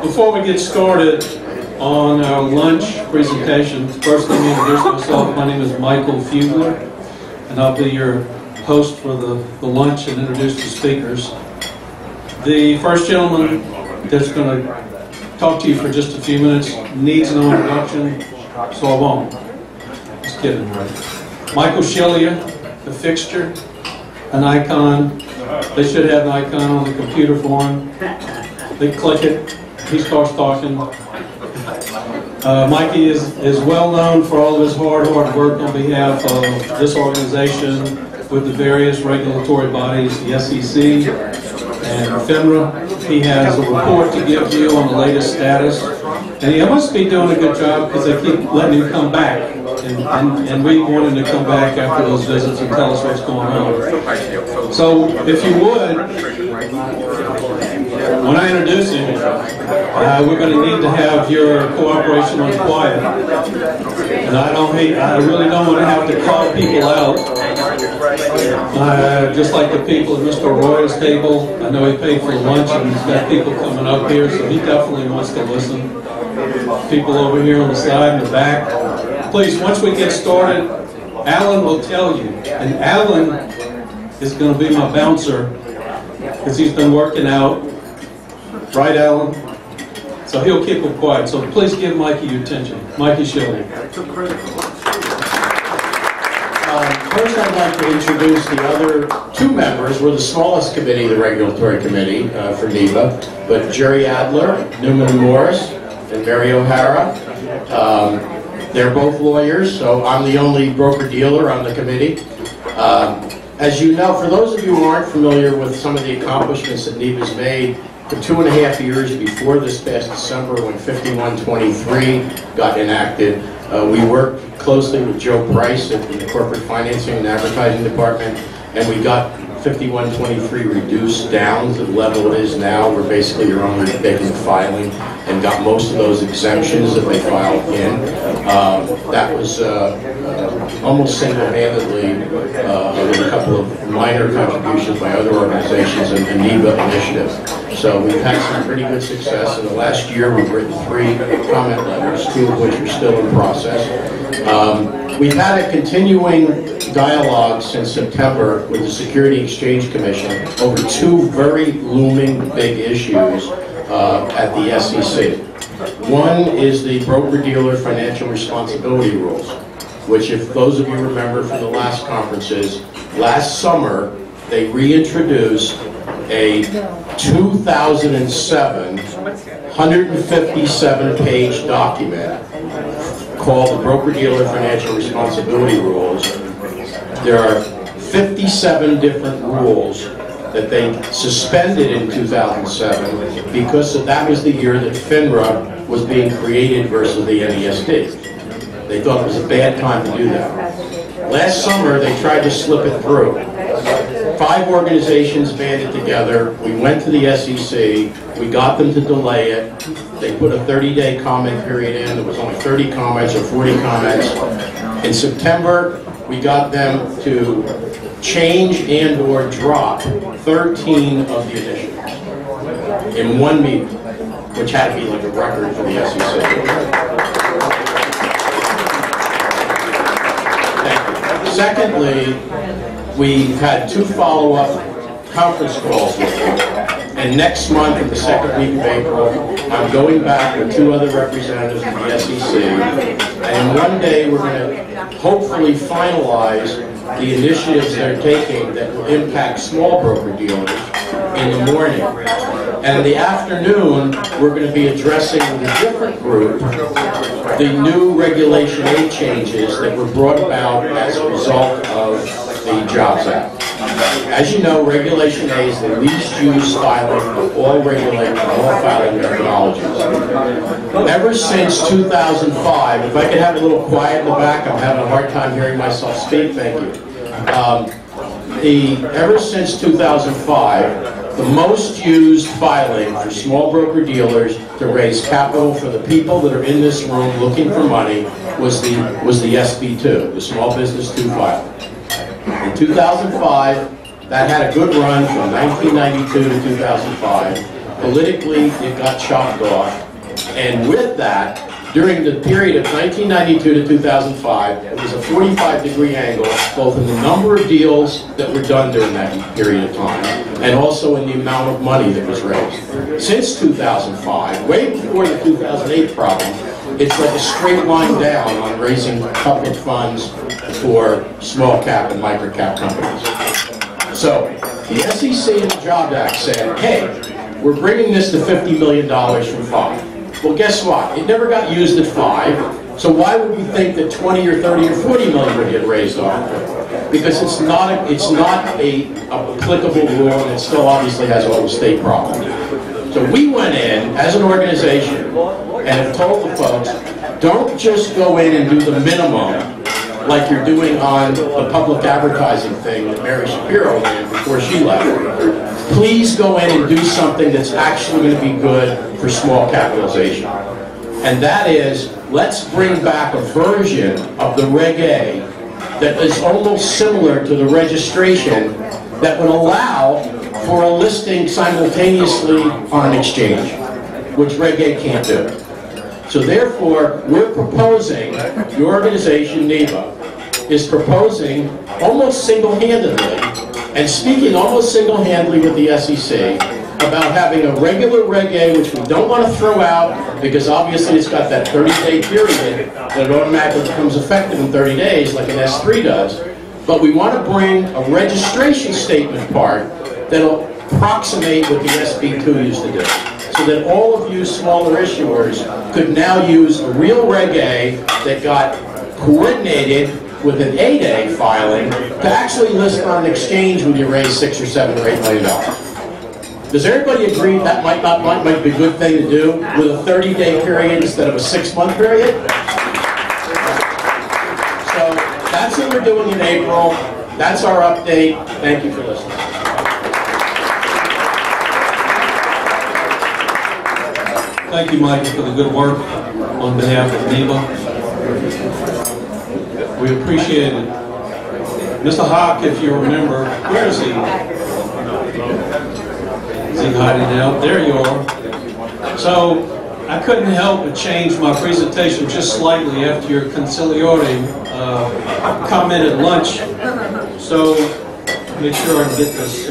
Before we get started on our lunch presentation, first let me introduce myself. My name is Michael Fugler, and I'll be your host for the lunch and introduce the speakers. The first gentleman that's going to talk to you for just a few minutes needs no introduction, so I won't. Just kidding, right? Michael Scillia, the fixture, an icon. They should have an icon on the computer for him. They click it, he starts talking. Mikey is well known for all of his hard work on behalf of this organization with the various regulatory bodies, the SEC and FINRA. He has a report to give you on the latest status, and he must be doing a good job because they keep letting him come back, and we want him to come back after those visits and tell us what's going on. So if you would, when I introduce him, we're going to need to have your cooperation on quiet. And I really don't want to have to call people out. Just like the people at Mr. Roy's table. I know he paid for lunch and he's got people coming up here, so he definitely wants to listen. People over here on the side and the back. Please, once we get started, Alan will tell you. And Alan is going to be my bouncer because he's been working out. Right, Alan? So he'll keep it quiet. So please give Mikey your attention. Mikey Scillia. First, I'd like to introduce the other two members. We're the smallest committee, the Regulatory Committee for NIBA, but Jerry Adler, Newman Morris, and Mary O'Hara. They're both lawyers, so I'm the only broker-dealer on the committee. As you know, for those of you who aren't familiar with some of the accomplishments that NIBA's made, for 2.5 years before this past December, when 5123 got enacted, we worked closely with Joe Price in the Corporate Financing and Advertising Department, and we got 5123 reduced down to the level it is now, where basically you're only making the filing, and got most of those exemptions that they filed in. That was almost single-handedly with a couple of minor contributions by other organizations and the NIBA initiative. So we've had some pretty good success. In the last year, we've written 3 comment letters, 2 of which are still in process. We've had a continuing dialogue since September with the Securities and Exchange Commission over 2 very looming big issues at the SEC. One is the broker-dealer financial responsibility rules, which, if those of you remember from the last conferences, last summer they reintroduced a 2007 157-page document called the Broker-Dealer Financial Responsibility Rules. There are 57 different rules that they suspended in 2007 because that was the year that FINRA was being created versus the NESD. They thought it was a bad time to do that. Last summer, they tried to slip it through. 5 organizations banded together. We went to the SEC. We got them to delay it. They put a 30-day comment period in. There was only 30 comments or 40 comments. In September, we got them to change and or drop 13 of the initiatives in one meeting, which had to be like a record for the SEC. Secondly, we've had 2 follow-up conference calls with you. And next month, in the second week of April, I'm going back with 2 other representatives from the SEC. And one day, we're going to hopefully finalize the initiatives they're taking that will impact small broker-dealers in the morning. And in the afternoon, we're going to be addressing with a different group the new Regulation A changes that were brought about as a result of the Jobs Act. As you know, Regulation A is the least used filing of all filing methodologies. Ever since 2005, if I could have a little quiet in the back, I'm having a hard time hearing myself speak, thank you. Ever since 2005, the most used filing for small broker-dealers to raise capital for the people that are in this room looking for money was the SB2, the Small Business 2 filing. In 2005, that had a good run from 1992 to 2005. Politically, it got chopped off. And with that, during the period of 1992 to 2005, it was a 45-degree angle, both in the number of deals that were done during that period of time, and also in the amount of money that was raised. Since 2005, way before the 2008 problem, it's like a straight line down on raising public funds for small cap and micro cap companies. So, the SEC and the Jobs Act said, hey, we're bringing this to $50 million from 5. Well, guess what? It never got used at 5, so why would we think that 20 or 30 or 40 million would get raised off of it? Because it's not a applicable rule, and it still obviously has all the state problems. So we went in as an organization and have told the folks, don't just go in and do the minimum like you're doing on the public advertising thing that Mary Shapiro ran before she left. Please go in and do something that's actually going to be good for small capitalization. And that is, let's bring back a version of the Reg A that is almost similar to the registration that would allow for a listing simultaneously on an exchange, which Reg A can't do. So therefore, we're proposing, the organization, NIBA, is proposing almost single-handedly, and speaking almost single-handedly with the SEC, about having a regular Reg A, which we don't want to throw out, because obviously it's got that 30-day period that it automatically becomes effective in 30 days, like an S3 does. But we want to bring a registration statement part that'll approximate what the SB2 used to do, so that all of you smaller issuers could now use a real Reg A that got coordinated with an 8A filing to actually list on an exchange when you raise $6 or $7 or $8 million. Does everybody agree that might be a good thing to do with a 30-day period instead of a 6-month period? So that's what we're doing in April. That's our update. Thank you for listening. Thank you, Michael, for the good work on behalf of NIBA. We appreciate it. Mr. Hawk, if you remember, where is he? Is he hiding out? There you are. So, I couldn't help but change my presentation just slightly after your conciliatory comment at lunch. So, make sure I can get this.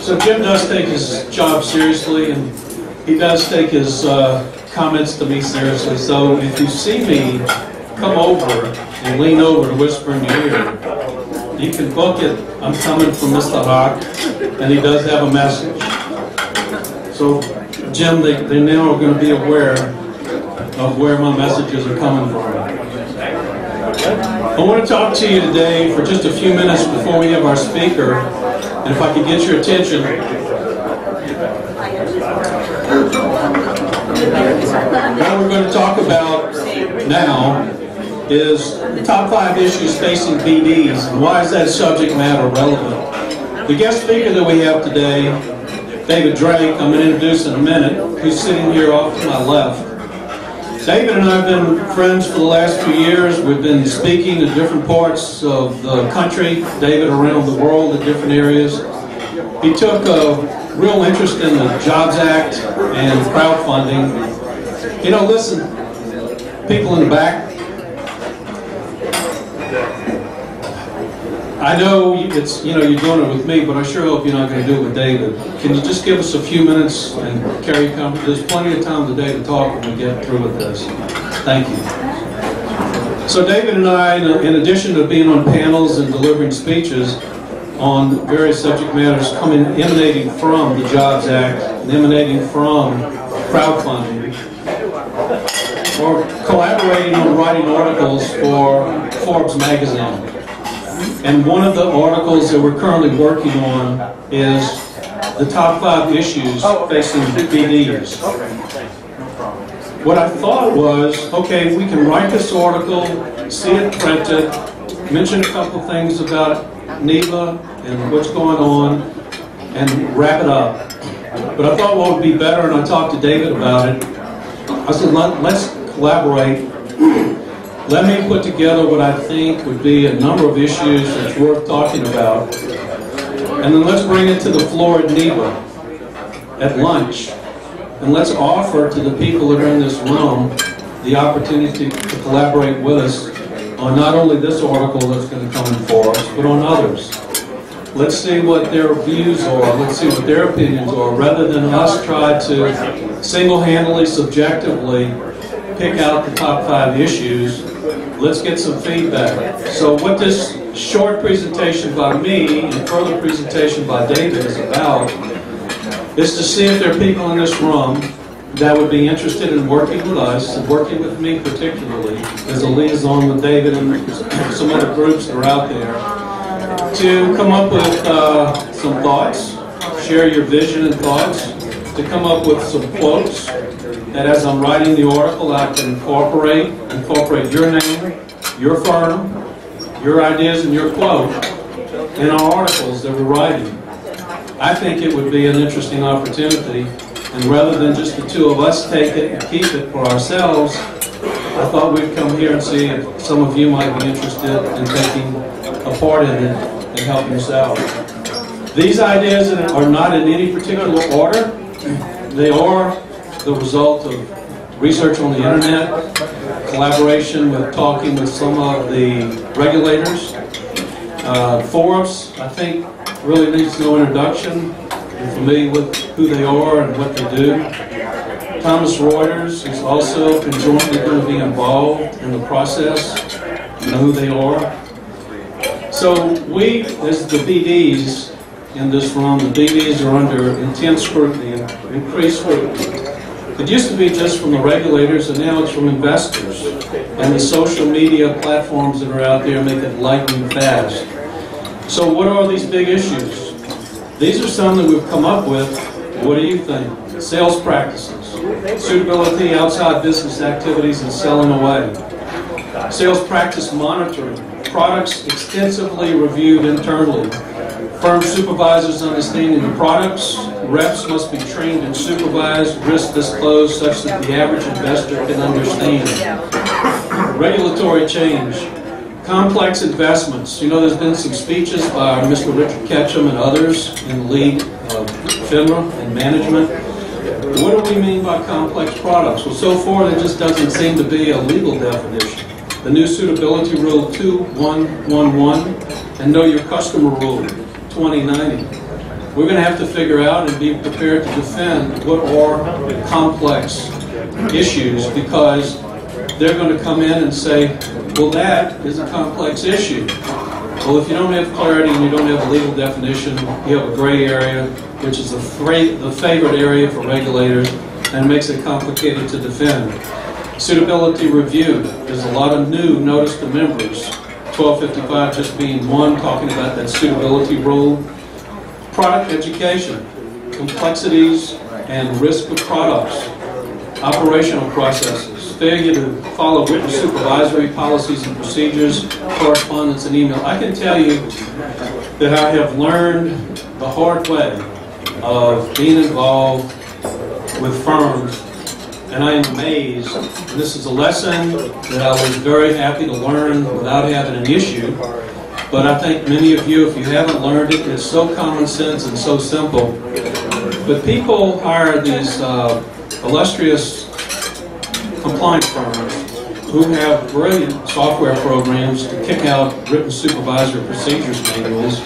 So Jim does take his job seriously, and he does take his comments to me seriously. So if you see me come over and lean over to whisper in your ear, you can book it. I'm coming from Mr. Hawk, and he does have a message. So Jim, they now are going to be aware of where my messages are coming from. I want to talk to you today for just a few minutes before we have our speaker, and if I could get your attention. What we're going to talk about now is the top 5 issues facing BDs, and why is that subject matter relevant? The guest speaker that we have today, David Drake, I'm going to introduce in a minute, who's sitting here off to my left. David and I have been friends for the last few years. We've been speaking in different parts of the country, David around the world in different areas. He took a real interest in the Jobs Act and crowdfunding. You know, listen, people in the back, I know it's, you know, you're doing it with me, but I sure hope you're not going to do it with David. Can you just give us a few minutes and carry conversation? There's plenty of time today to talk when we get through with this. Thank you. So David and I, in addition to being on panels and delivering speeches on various subject matters emanating from the Jobs Act and emanating from crowdfunding, or collaborating on writing articles for Forbes magazine. And one of the articles that we're currently working on is the top 5 issues facing BDs. What I thought was, okay, we can write this article, see it printed, mention a couple things about NIBA and what's going on, and wrap it up. But I thought what would be better, and I talked to David about it, I said, let's collaborate. Let me put together what I think would be a number of issues that's worth talking about. And then let's bring it to the floor at NIBA at lunch. And let's offer to the people that are in this room the opportunity to collaborate with us on not only this article that's going to come in for us, but on others. Let's see what their views are. Let's see what their opinions are, rather than us try to single-handedly, subjectively pick out the top 5 issues. Let's get some feedback. So what this short presentation by me and further presentation by David is about is to see if there are people in this room that would be interested in working with us, and working with me particularly, as a liaison with David and some other groups that are out there, to come up with some thoughts, share your vision and thoughts, to come up with some quotes that as I'm writing the article I can incorporate your name, your firm, your ideas and your quote in our articles that we're writing. I think it would be an interesting opportunity, and rather than just the two of us take it and keep it for ourselves, I thought we'd come here and see if some of you might be interested in taking a part in it and helping us out. These ideas are not in any particular order. They are the result of research on the internet, collaboration with talking with some of the regulators. Forbes, I think, really needs no introduction. You're familiar with who they are and what they do. Thomas Reuters is also conjointly going to be involved in the process. You know who they are. So we, as the BDs in this room, the BDs are under intense scrutiny and increased scrutiny. It used to be just from the regulators, and now it's from investors. And the social media platforms that are out there make it lightning fast. So what are these big issues? These are some that we've come up with. What do you think? Sales practices, suitability outside business activities and selling away, sales practice monitoring, products extensively reviewed internally, firm supervisors understanding the products, reps must be trained and supervised, risk disclosed such that the average investor can understand. Regulatory change, complex investments. You know, there's been some speeches by Mr. Richard Ketchum and others in the lead of FINRA and management. What do we mean by complex products? Well, so far there just doesn't seem to be a legal definition. The new suitability rule 2111 and know your customer rule 2090. We're going to have to figure out and be prepared to defend what are complex issues, because they're going to come in and say, well, that is a complex issue. Well, if you don't have clarity and you don't have a legal definition, you have a gray area, which is the favorite area for regulators, and makes it complicated to defend. Suitability review. There's a lot of new notice to members. 1255 just being one, talking about that suitability rule. Product education, complexities and risk of products, operational processes, failure to follow written supervisory policies and procedures, correspondence and email. I can tell you that I have learned the hard way of being involved with firms, and I am amazed. And this is a lesson that I was very happy to learn without having an issue. But I think many of you, if you haven't learned it, it's so common sense and so simple. But people hire these illustrious compliance firms who have brilliant software programs to kick out written supervisory procedures manuals.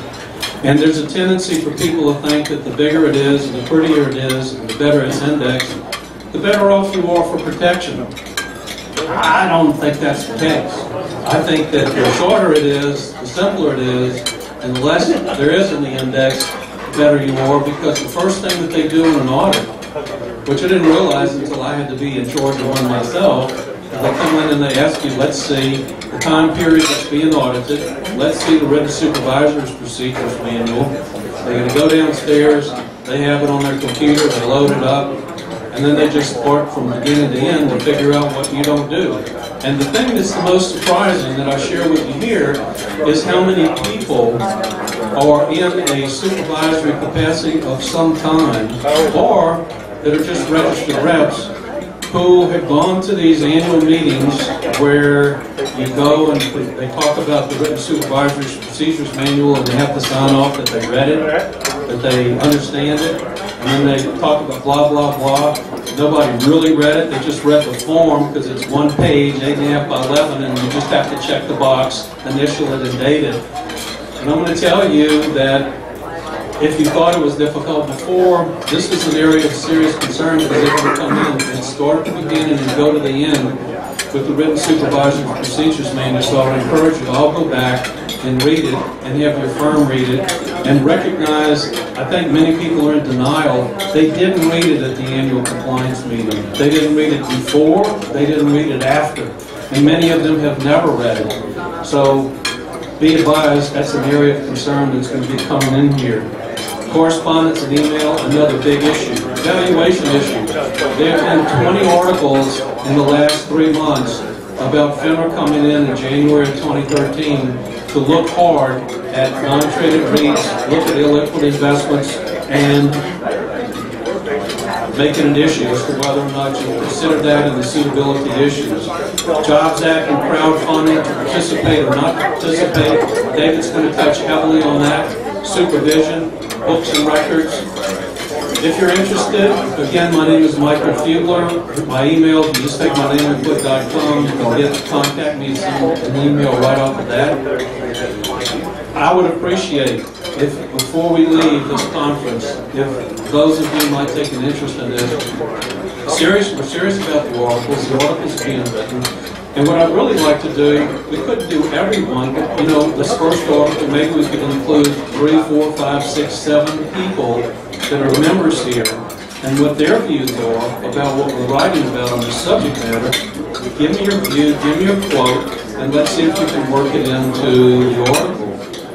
And there's a tendency for people to think that the bigger it is, and the prettier it is, and the better it's indexed, the better off you are for protection. I don't think that's the case. I think that the shorter it is, the simpler it is, and the less there is in the index, the better you are, because the first thing that they do in an audit, which I didn't realize until I had to be in charge of one myself, is they come in and they ask you, let's see the time period that's being audited, let's see the written supervisor's procedures manual. They're going to go downstairs, they have it on their computer, they load it up, and then they just start from beginning to end to figure out what you don't do. And the thing that's the most surprising that I share with you here is how many people are in a supervisory capacity of some kind, or that are just registered reps, who have gone to these annual meetings where you go and they talk about the written supervisory procedures manual and they have to sign off that they read it, that they understand it, and then they talk about blah, blah, blah. Nobody really read it, they just read the form because it's one page, 8.5 by 11, and you just have to check the box, initial it, and date it. And I'm going to tell you that if you thought it was difficult before, this is an area of serious concern because if you come in and start at the beginning and go to the end with the written supervisory procedures manual. So I would encourage you to all go back and read it and have your firm read it and recognize, I think many people are in denial, they didn't read it at the annual compliance meeting. They didn't read it before, they didn't read it after. And many of them have never read it. So be advised, that's an area of concern that's going to be coming in here. Correspondence and email, another big issue. Evaluation issue. There have been 20 articles in the last 3 months about FINRA coming in January of 2013 to look hard at non-traded REITs, look at illiquid investments, and make it an issue as to whether or not you consider that in the suitability issues. Jobs Act and crowdfunding, to participate or not participate. David's going to touch heavily on that. Supervision, books and records. If you're interested, again, my name is Michael Fugler. My email, you just take my name and put .com. You can get contact me, send an email right off of that. I would appreciate if, before we leave this conference, if those of you might take an interest in this, we're serious about the articles are being written. And what I'd really like to do, we couldn't do everyone, but you know, this first article, maybe we could include 3, 4, 5, 6, 7 people that are members here, and what their views are about what we're writing about on the subject matter. Give me your view, give me a quote, and let's see if we can work it into the article.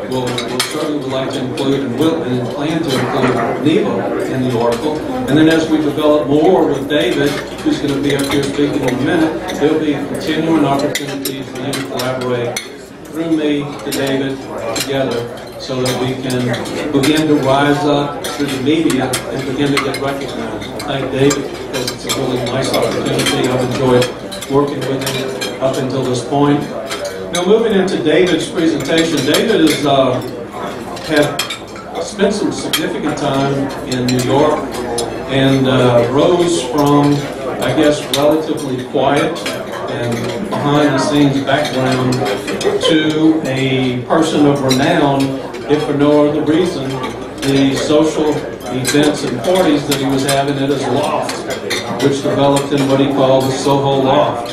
We'll certainly would like to include and plan to include NIBA in the article. And then as we develop more with David, who's going to be up here speaking in a minute, there'll be a continuing opportunity for them to collaborate through me to David together so that we can begin to rise up through the media and begin to get recognized. I thank David because it's a really nice opportunity. I've enjoyed working with him up until this point. Now, moving into David's presentation, David had spent some significant time in New York and rose from, I guess, relatively quiet and behind-the-scenes background to a person of renown, if for no other reason, the social events and parties that he was having at his loft, which developed in what he called the Soho Loft.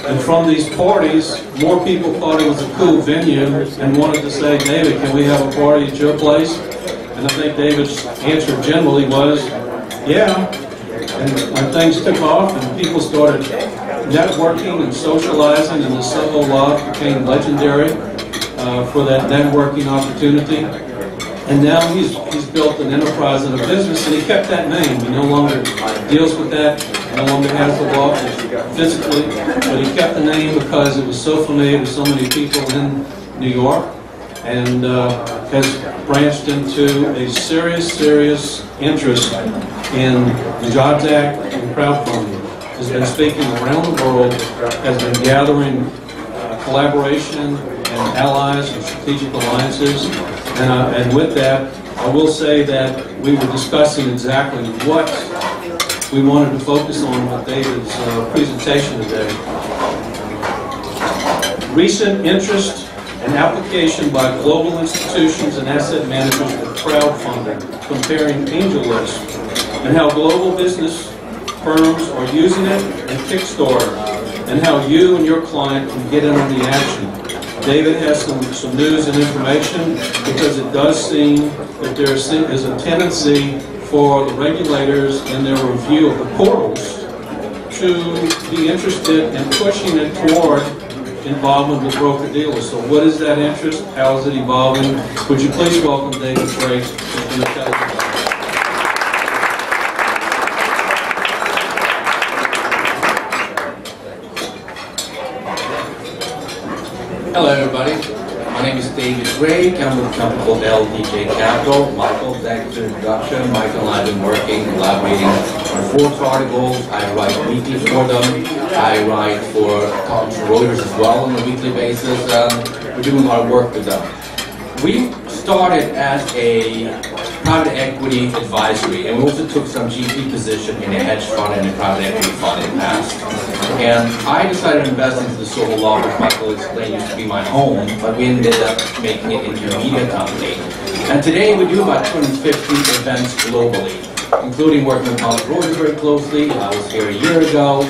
And from these parties, more people thought it was a cool venue and wanted to say, David, can we have a party at your place? And I think David's answer generally was, yeah. And when things took off and people started networking and socializing, and the Soho Loft became legendary for that networking opportunity. And now he's built an enterprise and a business, and he kept that name. He no longer deals with that, no longer has the loft physically, but he kept the name because it was so familiar to so many people in New York, and has branched into a serious interest in the Jobs Act and crowdfunding. Has been speaking around the world, has been gathering collaboration and allies and strategic alliances. And with that, I will say that we were discussing exactly what we wanted to focus on with David's presentation today. Recent interest and application by global institutions and asset managers with crowdfunding, comparing angel lists, and how global business firms are using it and Kickstarter, and how you and your client can get in on the action. David has some news and information because it does seem that there is a tendency for the regulators in their review of the portals to be interested in pushing it toward involvement with broker-dealers. So what is that interest? How is it evolving? Would you please welcome David Frey from the Television. Hello everybody, my name is David Drake. I'm with a company called LDJ Capital. Michael, thank you for the introduction. Michael and I have been working, collaborating on Forbes articles. I write weekly for them. I write for Reuters as well on a weekly basis. We're doing a lot of work with them. We started as a private equity advisory, and we also took some GP position in a hedge fund and a private equity fund in the past. And I decided to invest into the Soho Law, which Michael explained used to be my home, but we ended up making it into a media company. And today we do about 250 events globally, including working with Reuters very closely. I was here a year ago.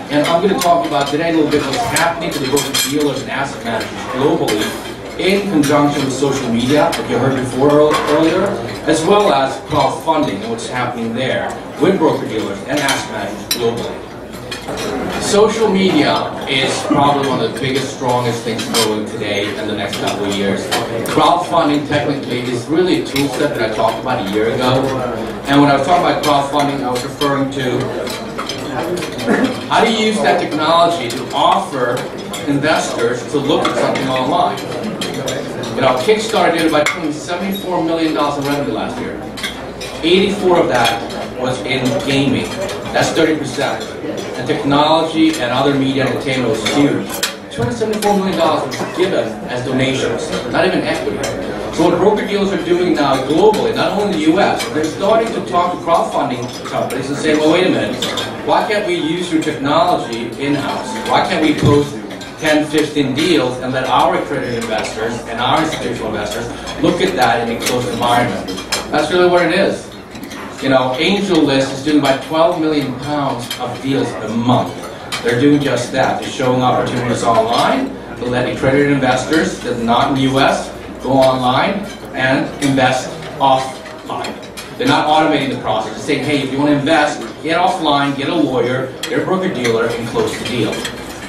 And I'm going to talk about today a little bit what's happening to the broker dealers and asset managers globally in conjunction with social media, that you heard before earlier, as well as crowdfunding and what's happening there with broker-dealers and asset managers globally. Social media is probably one of the biggest, strongest things going today in the next couple of years. Crowdfunding, technically, is really a tool set that I talked about a year ago. And when I was talking about crowdfunding, I was referring to how do you use that technology to offer investors to look at something online. You know, Kickstarter did about $74 million in revenue last year. 84 of that was in gaming. That's 30%. And technology and other media entertainment was huge. $274 million was given as donations, not even equity. So what broker-dealers are doing now globally, not only in the US, they're starting to talk to crowdfunding companies and say, well, wait a minute, why can't we use your technology in-house? Why can't we post 10, 15 deals and let our accredited investors and our institutional investors look at that in a closed environment? That's really what it is. You know, AngelList is doing about 12 million pounds of deals a month. They're doing just that. They're showing opportunities online to let accredited investors that are not in the US go online and invest offline. They're not automating the process. They're saying, hey, if you want to invest, get offline, get a lawyer, get a broker-dealer, and close the deal.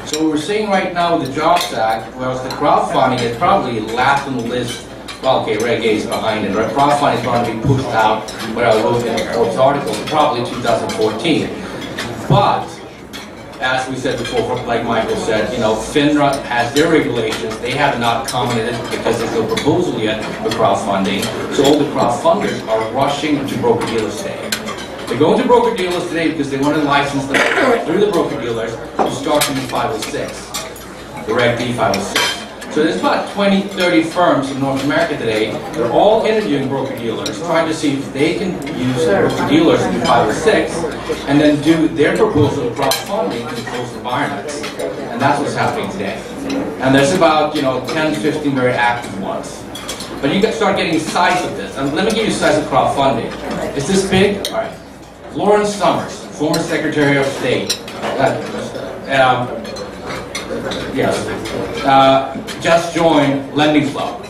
So what we're seeing right now with the Jobs Act, whereas the crowdfunding is probably last on the list. Well, okay, Reg A is behind it. Right? Crowdfunding is going to be pushed out, what I wrote in the Forbes article, probably 2014. But, as we said before, like Michael said, you know, FINRA has their regulations. They have not commented because there's no proposal yet for crowdfunding. So all the crowdfunders are rushing to broker-dealers today. They're going to broker-dealers today because they want to license them through the broker-dealers to start in 506, the Reg D 506. So there's about 20, 30 firms in North America today. They're all interviewing broker-dealers, trying to see if they can use broker-dealers in 506 and then do their proposal of crowdfunding in closed environments. And that's what's happening today. And there's about, 10, 15 very active ones. But you can start getting size of this. And let me give you size of crowdfunding. Is this big? All right. Lawrence Summers, former Secretary of State, just joined Lending Club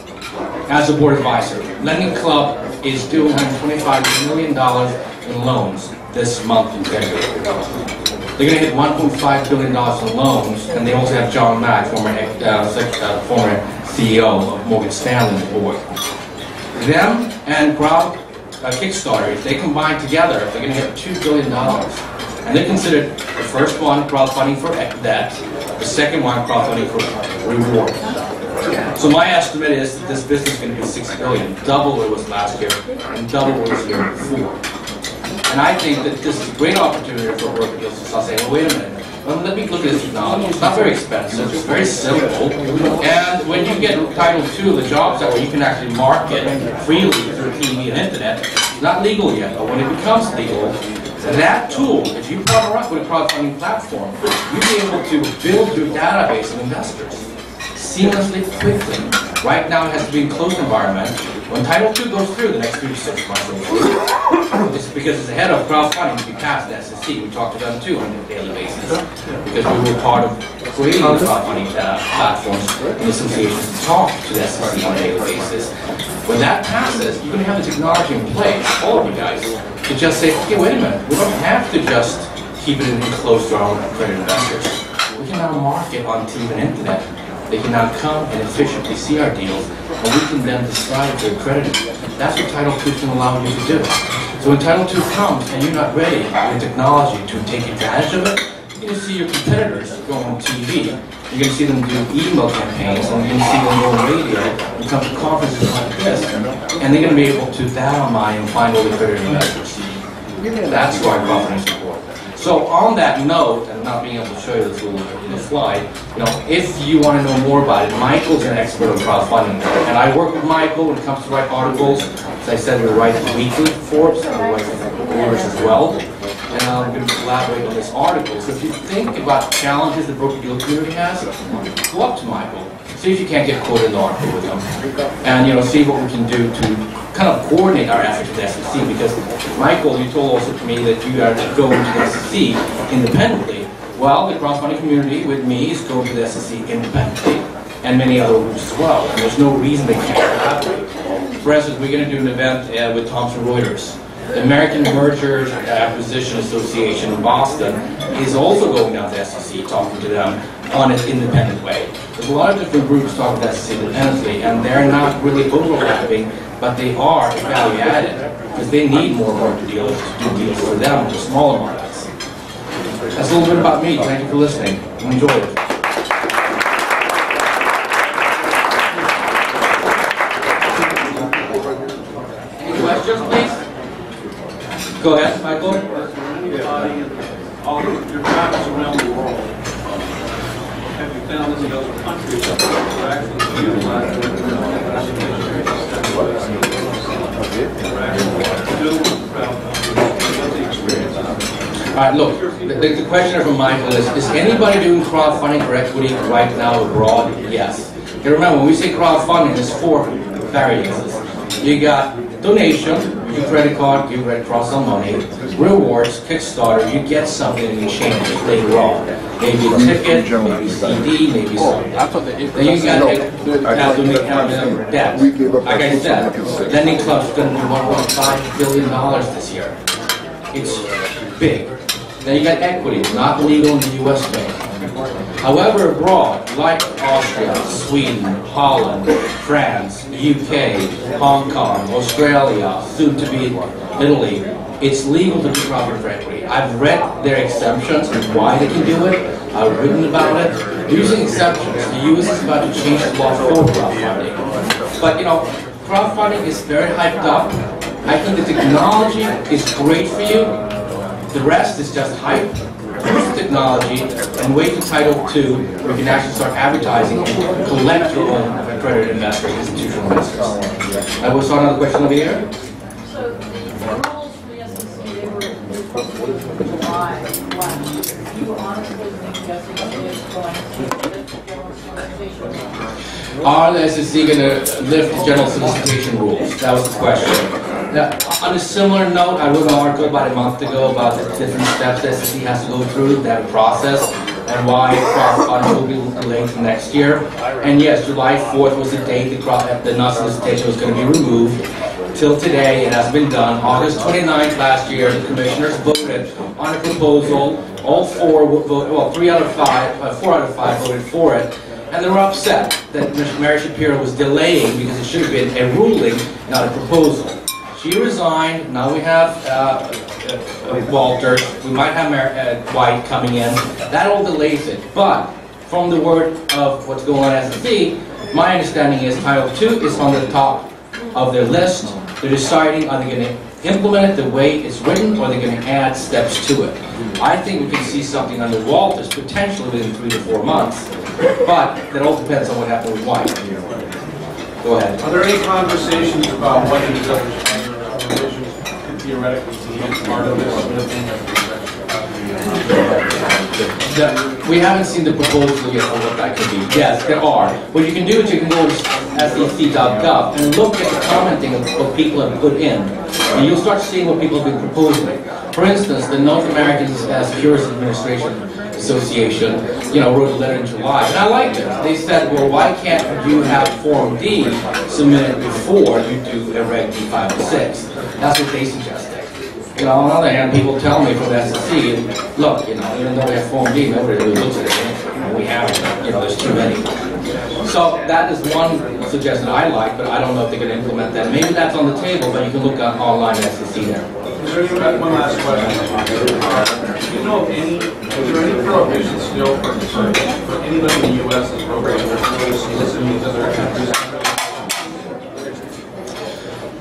as a board advisor. Lending Club is doing $125 million in loans this month in February. They're going to hit $1.5 billion in loans, and they also have John Mack, former CEO of Morgan Stanley, on board. Them and Kickstarter, if they combine together, they're going to hit $2 billion. And they considered the first one crowdfunding for debt, the second one crowdfunding for reward. So my estimate is that this business is going to be $6 billion, double what it was last year, and double what it was the year before. And I think that this is a great opportunity for broker dealers to start saying, well, wait a minute. Well, let me look at this technology. It's not very expensive. It's very simple. And when you get Title II of the Jobs Act, where you can actually market freely through TV and internet, it's not legal yet, but when it becomes legal, that tool, if you partner up with a crowdfunding platform, you'll be able to build your database of investors seamlessly, quickly. Right now, it has to be in closed environment. When Title II goes through the next 3 to 6 months, it's because it's ahead of crowdfunding to be passed the SEC. We talk to them too on a daily basis because we were part of creating the crowdfunding platforms and associations to talk to the SEC on a daily basis. When that passes, you're going to have the technology in place, all of you guys, to just say, okay, wait a minute, we don't have to just keep it enclosed to our own accredited investors. We can now market on TV and internet. They can now come and efficiently see our deals, and we can then decide if they're accredited. That's what Title II can allow you to do. So when Title II comes and you're not ready with technology to take advantage of it, you're going to see your competitors go on TV You're going to see them do email campaigns, and you're going to see them go on radio and come to conferences like this, and they're going to be able to dial mine and find all the accredited investors. That's why crowdfunding is important. So on that note, and not being able to show you this little slide, if you want to know more about it, Michael's an expert on crowdfunding, and I work with Michael when it comes to write articles. As I said, we write weekly for Forbes, and we write for Reuters as well. And I'm going to collaborate on this article. So if you think about challenges the broker-dealer community has, go up to Michael. See if you can't get quoted in the article with him. And see what we can do to kind of coordinate our efforts with the SEC. Because Michael, you told also to me that you are going to the SEC independently. Well, the crowdfunding community with me is going to the SEC independently, and many other groups as well. And there's no reason they can't collaborate. For instance, we're going to do an event with Thomson Reuters. The American Mergers and Acquisition Association in Boston is also going down to the SEC, talking to them on an independent way. There's a lot of different groups talking to the SEC independently, and they're not really overlapping, but they are value added because they need more broker dealers to do deals for them in the smaller markets. That's a little bit about me. Thank you for listening. Enjoy it. Any questions, please? Go ahead, Michael. All of your travels around the world, have you found that in other countries are actually utilizing All right, look, the question from Michael is anybody doing crowdfunding for equity right now abroad? Yes. Okay, remember, when we say crowdfunding, there's 4 variances. You got donation, your credit card, you Red Cross some money, rewards, Kickstarter, you get something in exchange later on. Maybe a ticket, maybe CD, maybe something. Then you got debt. Like I said, lending club's going to do $1.5 billion this year. It's big. Then you got equity, not legal in the US bank. However, abroad, like Austria, Sweden, Holland, France, UK, Hong Kong, Australia, soon to be Italy, it's legal to do crowdfunding for equity. I've read their exemptions and why they can do it. I've written about it. Using exemptions, the US is about to change the law for crowdfunding. But crowdfunding is very hyped up. I think the technology is great for you. The rest is just hype. Use the technology and wait for Title II, where you can actually start advertising and collect your own accredited investors, institutional investors. I saw another question over here. So the rules for the SEC, they were in July last year. Do you honestly think the SEC is going to lift the general solicitation? Are the SEC going to lift the general solicitation rules? That was the question. Now, on a similar note, I wrote an article about a month ago about the different steps the SEC has to go through, that process, and why crowdfunding will be delayed to next year. And yes, July 4th was the date the non-solicitation was going to be removed. Till today, it has been done. August 29th last year, the commissioners voted on a proposal. All 4 voted, well, 4 out of 5 voted for it. And they were upset that Mary Shapiro was delaying because it should have been a ruling, not a proposal. She resigned. Now we have Walter. We might have White coming in. That all delays it. But from the word of what's going on at SEC, my understanding is Title II is on the top of their list. They're deciding are they going to implement it the way it's written, or are they going to add steps to it. I think we can see something under Walters potentially within 3 to 4 months. But that all depends on what happens with White. Go ahead. Are there any conversations about what these other provisions could theoretically be as part of this? We haven't seen the proposal yet for what that could be. Yes, there are. What you can do is you can go to sec.gov and look at the commenting of what people have put in. And you'll start seeing what people have been proposing. For instance, the North American Securities Administration Association, wrote a letter in July, and I liked it. They said, well, why can't you have Form D submitted before you do a Reg D 506? That's what they suggested. On the other hand, people tell me from the SEC, look, even though we have Form D, nobody really looks at it. We have, there's too many. So that is one suggestion I like, but I don't know if they're going to implement that. Maybe that's on the table, but you can look online at SEC there. Is there one last question? Do you know of any, is there any prohibition still for anybody in the U.S. that's programming their soliciting these other countries?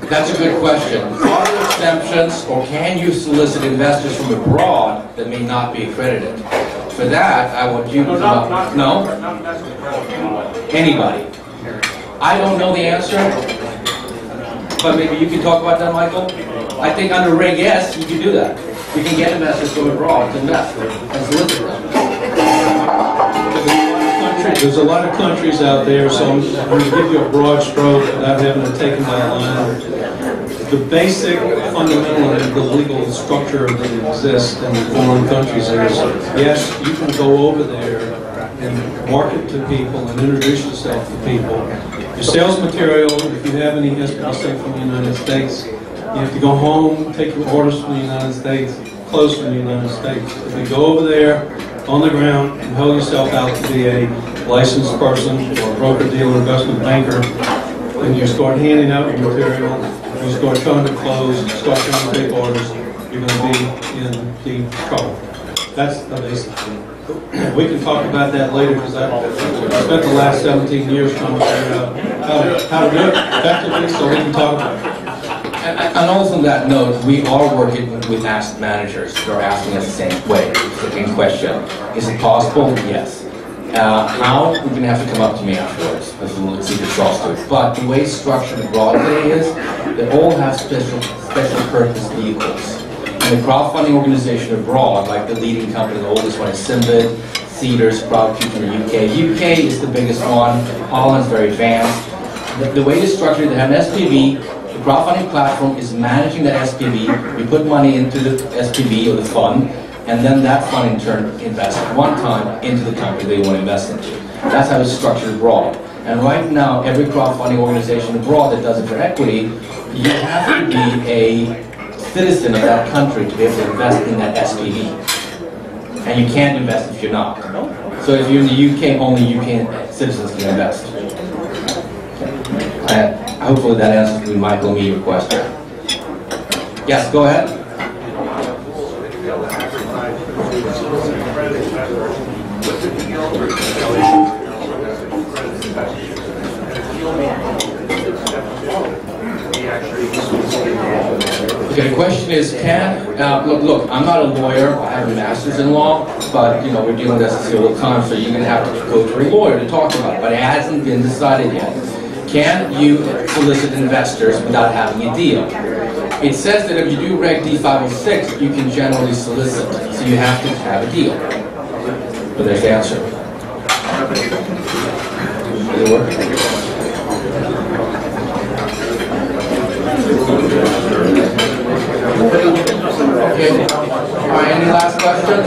That's a good question. Are there exemptions, or can you solicit investors from abroad that may not be accredited? For that, I want you to come up. No? Not necessarily. Anybody. I don't know the answer, but maybe you can talk about that, Michael. I think under Reg S, you can do that. You can get investors from abroad to invest and solicit them. There's a lot of countries out there, so I'm going to give you a broad stroke without having to take them by line. The basic fundamental of the legal structure that exists in foreign countries is, yes, you can go over there and market to people and introduce yourself to people. Your sales material, if you have any SPC from the United States, you have to go home, take your orders from the United States, close from the United States. If you go over there on the ground and hold yourself out to be a licensed person or a broker, dealer, investment banker, and you start handing out your material, you start trying to close, start trying to take orders, you're going to be in deep trouble. That's the basic thing. We can talk about that later because I spent the last 17 years trying to figure out how to do it effectively, so we can talk about it. And also on that note, we are working with asset managers. They're asking us the same way, the same question. Is it possible? Yes. How? You're going to have to come up to me afterwards. There's a little secret sauce to it. But the way it's structured abroad today is they all have special purpose vehicles. And the crowdfunding organization abroad, like the leading company, the oldest one is Symbid, Cedars, Crowdfunding in the UK. UK is the biggest one. Holland's very advanced. The way it's structured, they have an SPV. The crowdfunding platform is managing that SPV. You put money into the SPV or the fund, and then that fund in turn invests one time into the company they want to invest into. That's how it's structured abroad. And right now, every crowdfunding organization abroad that does it for equity, you have to be a citizen of that country to be able to invest in that SPV. And you can't invest if you're not. So if you're in the UK, only UK citizens can invest. Hopefully that answers me, Michael, me your question. Yes, go ahead. Okay, the question is, look, I'm not a lawyer, I have a master's in law, but, we're dealing with SEC all the time, so you're going to have to go to a lawyer to talk about it, but it hasn't been decided yet. Can you solicit investors without having a deal? It says that if you do Reg D 506, you can generally solicit, so you have to have a deal. But there's the answer. Does it work? Okay. All right, any last questions?